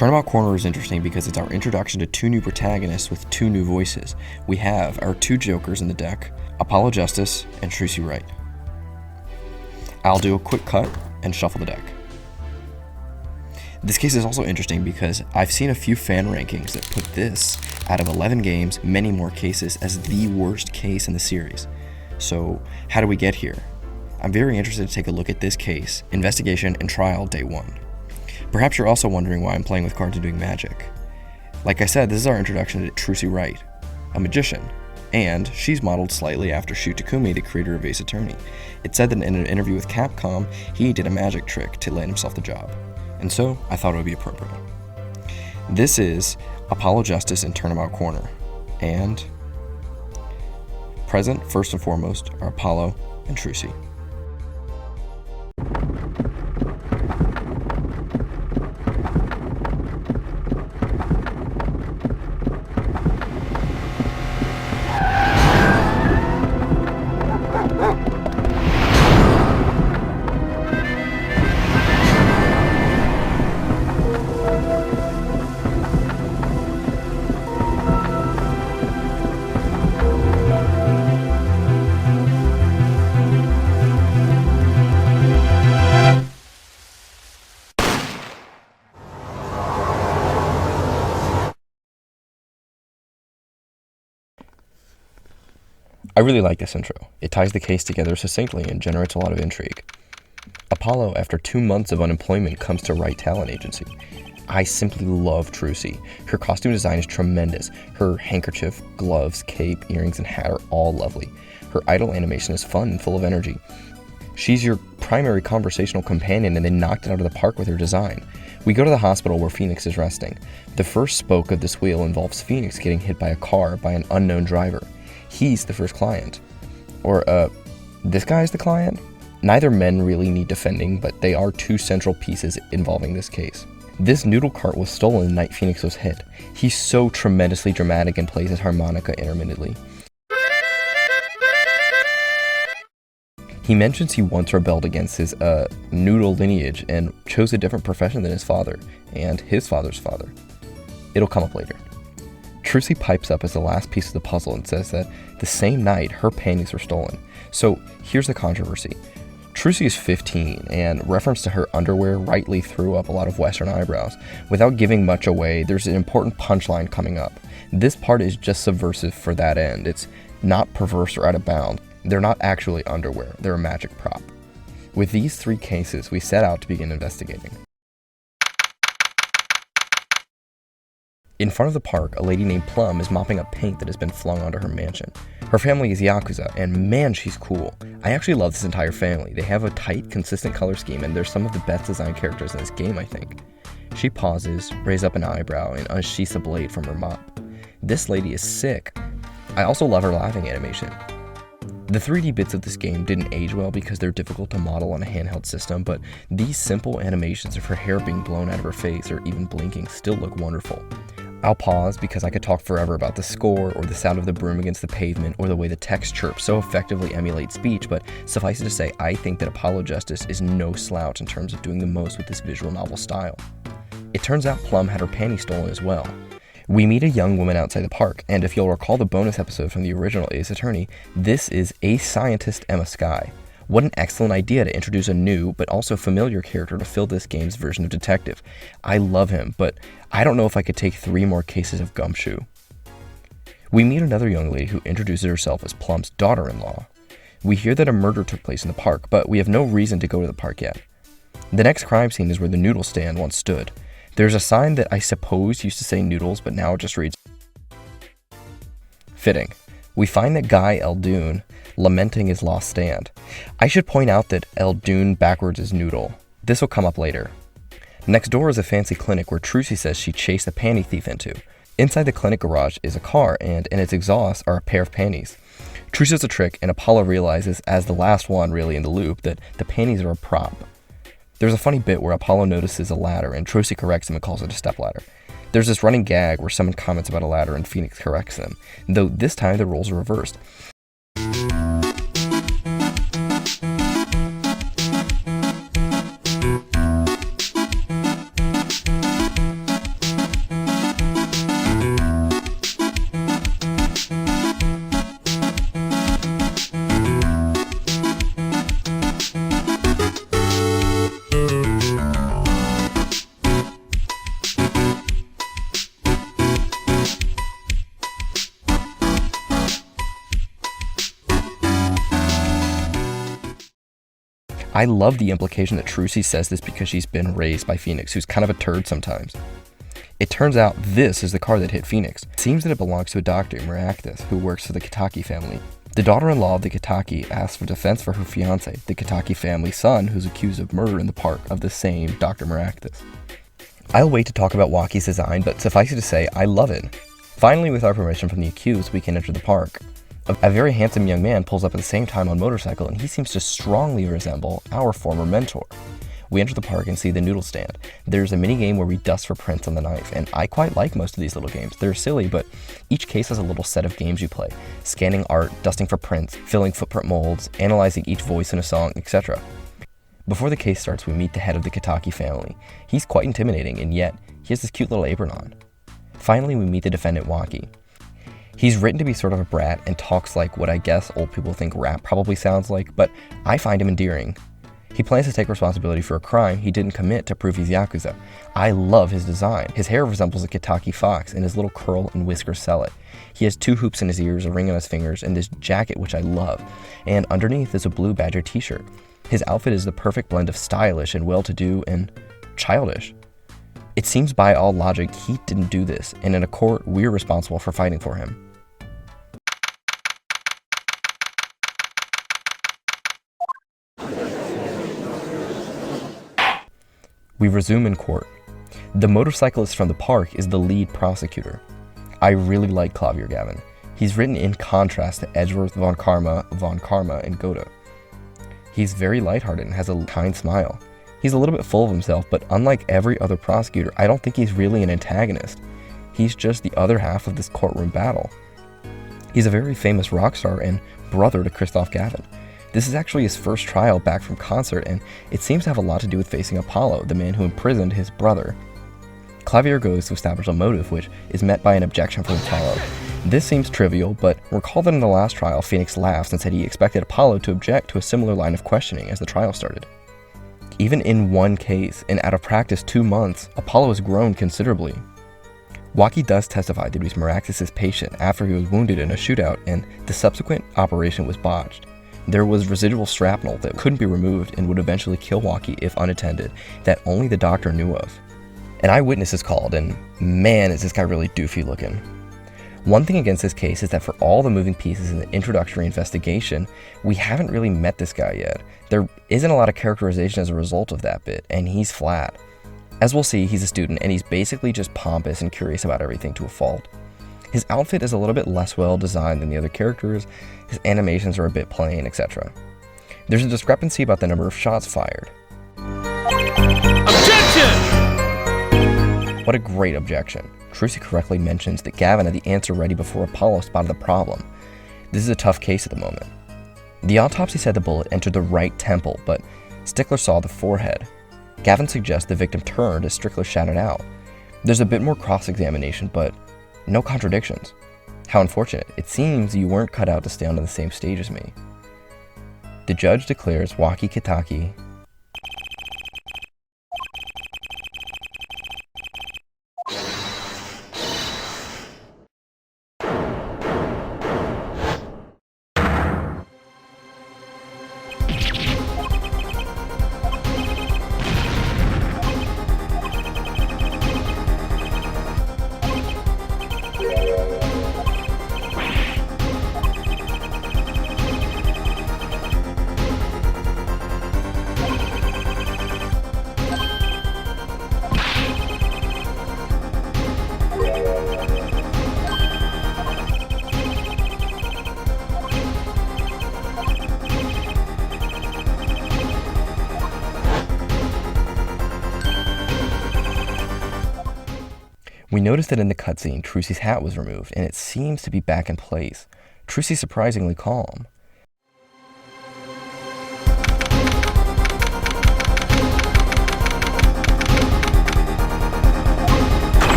Turnabout Corner is interesting because it's our introduction to two new protagonists with two new voices. We have our two jokers in the deck, Apollo Justice and Trucy Wright. I'll do a quick cut and shuffle the deck. This case is also interesting because I've seen a few fan rankings that put this, out of 11 games, many more cases, as the worst case in the series. So how do we get here? I'm very interested to take a look at this case, investigation and trial day 1. Perhaps you're also wondering why I'm playing with cards and doing magic. Like I said, this is our introduction to Trucy Wright, a magician, and she's modeled slightly after Shu Takumi, the creator of Ace Attorney. It's said that in an interview with Capcom, he did a magic trick to land himself the job, and so I thought it would be appropriate. This is Apollo Justice in Turnabout Corner, and present, first and foremost, are Apollo and Trucy. I really like this intro. It ties the case together succinctly and generates a lot of intrigue. Apollo, after 2 months of unemployment, comes to Wright Talent Agency. I simply love Trucy. Her costume design is tremendous. Her handkerchief, gloves, cape, earrings, and hat are all lovely. Her idol animation is fun and full of energy. She's your primary conversational companion, and they knocked it out of the park with her design. We go to the hospital where Phoenix is resting. The first spoke of this wheel involves Phoenix getting hit by a car by an unknown driver. He's the first client. Or, this guy's the client? Neither men really need defending, but they are two central pieces involving this case. This noodle cart was stolen the night Phoenix was hit. He's so tremendously dramatic and plays his harmonica intermittently. He mentions he once rebelled against his, noodle lineage and chose a different profession than his father, and his father's father. It'll come up later. Trucy pipes up as the last piece of the puzzle and says that the same night her panties were stolen. So here's the controversy. Trucy is 15, and reference to her underwear rightly threw up a lot of Western eyebrows. Without giving much away, there's an important punchline coming up. This part is just subversive for that end. It's not perverse or out of bounds. They're not actually underwear, they're a magic prop. With these 3 cases, we set out to begin investigating. In front of the park, a lady named Plum is mopping up paint that has been flung onto her mansion. Her family is Yakuza, and man, she's cool. I actually love this entire family. They have a tight, consistent color scheme, and they're some of the best designed characters in this game, I think. She pauses, raises up an eyebrow, and unsheaths a blade from her mop. This lady is sick. I also love her laughing animation. The 3D bits of this game didn't age well because they're difficult to model on a handheld system, but these simple animations of her hair being blown out of her face or even blinking still look wonderful. I'll pause because I could talk forever about the score or the sound of the broom against the pavement or the way the text chirps so effectively emulate speech, but suffice it to say, I think that Apollo Justice is no slouch in terms of doing the most with this visual novel style. It turns out Plum had her panties stolen as well. We meet a young woman outside the park, and if you'll recall the bonus episode from the original Ace Attorney, this is Ace Scientist Emma Skye. What an excellent idea to introduce a new, but also familiar character to fill this game's version of detective. I love him, but I don't know if I could take 3 more cases of gumshoe. We meet another young lady who introduces herself as Plum's daughter-in-law. We hear that a murder took place in the park, but we have no reason to go to the park yet. The next crime scene is where the noodle stand once stood. There's a sign that I suppose used to say noodles, but now it just reads fitting. We find that Guy Eldoon lamenting his lost stand. I should point out that Eldoon backwards is noodle. This will come up later. Next door is a fancy clinic where Trucy says she chased a panty thief into. Inside the clinic garage is a car, and in its exhaust are a pair of panties. Trucy does a trick, and Apollo realizes, as the last one really in the loop, that the panties are a prop. There's a funny bit where Apollo notices a ladder, and Trucy corrects him and calls it a stepladder. There's this running gag where someone comments about a ladder and Phoenix corrects them, though this time the roles are reversed. I love the implication that Trucy says this because she's been raised by Phoenix, who's kind of a turd sometimes. It turns out this is the car that hit Phoenix. It seems that it belongs to a Dr. Maractus, who works for the Kitaki family. The daughter-in-law of the Kitaki asks for defense for her fiance, the Kitaki family's son, who's accused of murder in the park of the same Dr. Maractus. I'll wait to talk about Waki's design, but suffice it to say, I love it. Finally, with our permission from the accused, we can enter the park. A very handsome young man pulls up at the same time on a motorcycle, and he seems to strongly resemble our former mentor. We enter the park and see the noodle stand. There's a mini game where we dust for prints on the knife, and I quite like most of these little games. They're silly, but each case has a little set of games you play. Scanning art, dusting for prints, filling footprint molds, analyzing each voice in a song, etc. Before the case starts, we meet the head of the Kitaki family. He's quite intimidating, and yet he has this cute little apron on. Finally, we meet the defendant, Waki. He's written to be sort of a brat and talks like what I guess old people think rap probably sounds like, but I find him endearing. He plans to take responsibility for a crime he didn't commit to prove he's Yakuza. I love his design. His hair resembles a Kitaki fox, and his little curl and whiskers sell it. He has 2 hoops in his ears, a ring on his fingers, and this jacket, which I love. And underneath is a blue Badger t-shirt. His outfit is the perfect blend of stylish and well-to-do and childish. It seems by all logic he didn't do this, and in a court, we're responsible for fighting for him. We resume in court. The motorcyclist from the park is the lead prosecutor. I really like Clavier Gavin. He's written in contrast to Edgeworth, Von Karma, and Goda. He's very lighthearted and has a kind smile. He's a little bit full of himself, but unlike every other prosecutor, I don't think he's really an antagonist. He's just the other half of this courtroom battle. He's a very famous rock star and brother to Christoph Gavin. This is actually his first trial back from concert, and it seems to have a lot to do with facing Apollo, the man who imprisoned his brother. Clavier goes to establish a motive, which is met by an objection from Apollo. This seems trivial, but recall that in the last trial, Phoenix laughed and said he expected Apollo to object to a similar line of questioning as the trial started. Even in one case, and out of practice 2 months, Apollo has grown considerably. Waki does testify that he was Maractus' patient after he was wounded in a shootout, and the subsequent operation was botched. There was residual shrapnel that couldn't be removed and would eventually kill Waki if unattended, that only the doctor knew of. An eyewitness is called, and man, is this guy really doofy looking. One thing against this case is that for all the moving pieces in the introductory investigation, we haven't really met this guy yet. There isn't a lot of characterization as a result of that bit, and he's flat. As we'll see, he's a student, and he's basically just pompous and curious about everything to a fault. His outfit is a little bit less well designed than the other characters, his animations are a bit plain, etc. There's a discrepancy about the number of shots fired. Objection! What a great objection. Trucy correctly mentions that Gavin had the answer ready before Apollo spotted the problem. This is a tough case at the moment. The autopsy said the bullet entered the right temple, but Stickler saw the forehead. Gavin suggests the victim turned as Strickler shouted out. There's a bit more cross-examination, but no contradictions. How unfortunate. It seems you weren't cut out to stay on the same stage as me. The judge declares Waki Kitaki We noticed that in the cutscene, Trucy's hat was removed, and it seems to be back in place. Trucy's surprisingly calm.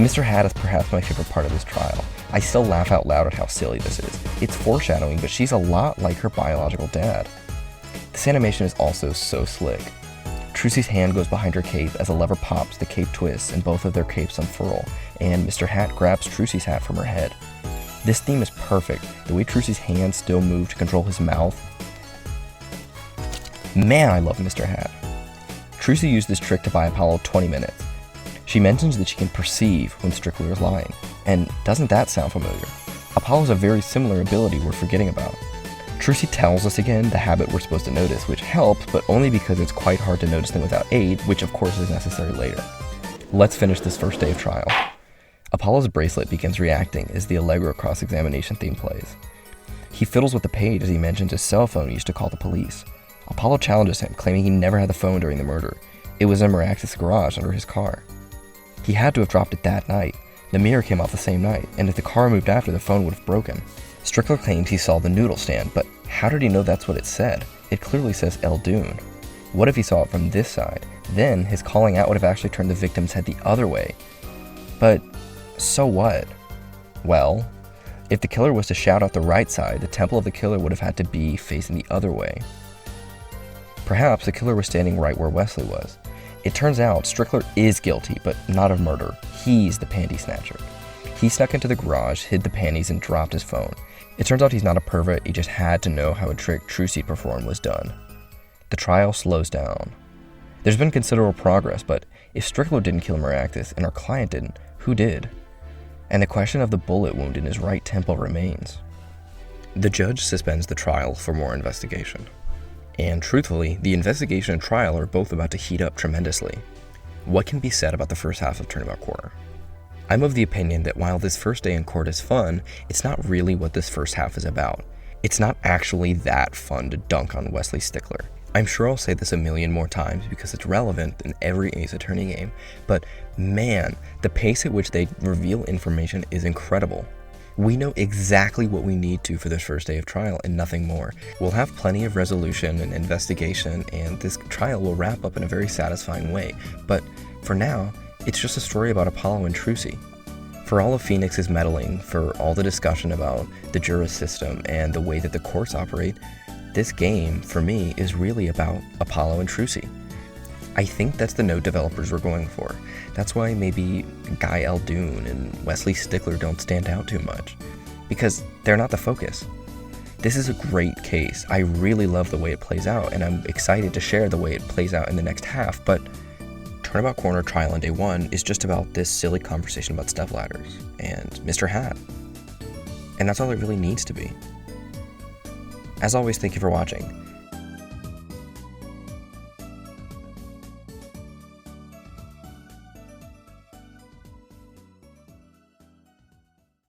Mr. Hat is perhaps my favorite part of this trial. I still laugh out loud at how silly this is. It's foreshadowing, but she's a lot like her biological dad. This animation is also so slick. Trucy's hand goes behind her cape as a lever pops, the cape twists, and both of their capes unfurl, and Mr. Hat grabs Trucy's hat from her head. This theme is perfect, the way Trucy's hands still move to control his mouth. Man, I love Mr. Hat. Trucy used this trick to buy Apollo 20 minutes. She mentions that she can perceive when Strickler is lying, and doesn't that sound familiar? Apollo has a very similar ability we're forgetting about. Trucy tells us again the habit we're supposed to notice, which helps, but only because it's quite hard to notice them without aid, which of course is necessary later. Let's finish this first day of trial. Apollo's bracelet begins reacting as the Allegro cross-examination theme plays. He fiddles with the page as he mentions his cell phone used to call the police. Apollo challenges him, claiming he never had the phone during the murder. It was in Mirax's garage under his car. He had to have dropped it that night. The mirror came off the same night, and if the car moved after, the phone would have broken. Strickler claims he saw the noodle stand, but how did he know that's what it said? It clearly says El Dune. What if he saw it from this side? Then his calling out would have actually turned the victim's head the other way. But so what? Well, if the killer was to shout out the right side, the temple of the killer would have had to be facing the other way. Perhaps the killer was standing right where Wesley was. It turns out Strickler is guilty, but not of murder. He's the panty snatcher. He snuck into the garage, hid the panties, and dropped his phone. It turns out he's not a pervert, he just had to know how a trick Trucy performed was done. The trial slows down. There's been considerable progress, but if Strickler didn't kill Miraxis and our client didn't, who did? And the question of the bullet wound in his right temple remains. The judge suspends the trial for more investigation. And truthfully, the investigation and trial are both about to heat up tremendously. What can be said about the first half of Turnabout Corner? I'm of the opinion that while this first day in court is fun, it's not really what this first half is about. It's not actually that fun to dunk on Wesley Stickler. I'm sure I'll say this a million more times because it's relevant in every Ace Attorney game, but man, the pace at which they reveal information is incredible. We know exactly what we need to for this first day of trial and nothing more. We'll have plenty of resolution and investigation, and this trial will wrap up in a very satisfying way, but for now, it's just a story about Apollo and Trucy. For all of Phoenix's meddling, for all the discussion about the juris system and the way that the courts operate, this game, for me, is really about Apollo and Trucy. I think that's the note developers were going for. That's why maybe Guy Eldoon and Wesley Stickler don't stand out too much, because they're not the focus. This is a great case. I really love the way it plays out, and I'm excited to share the way it plays out in the next half, but Turnabout Corner Trial on Day 1 is just about this silly conversation about stepladders and Mr. Hat. And that's all it really needs to be. As always, thank you for watching.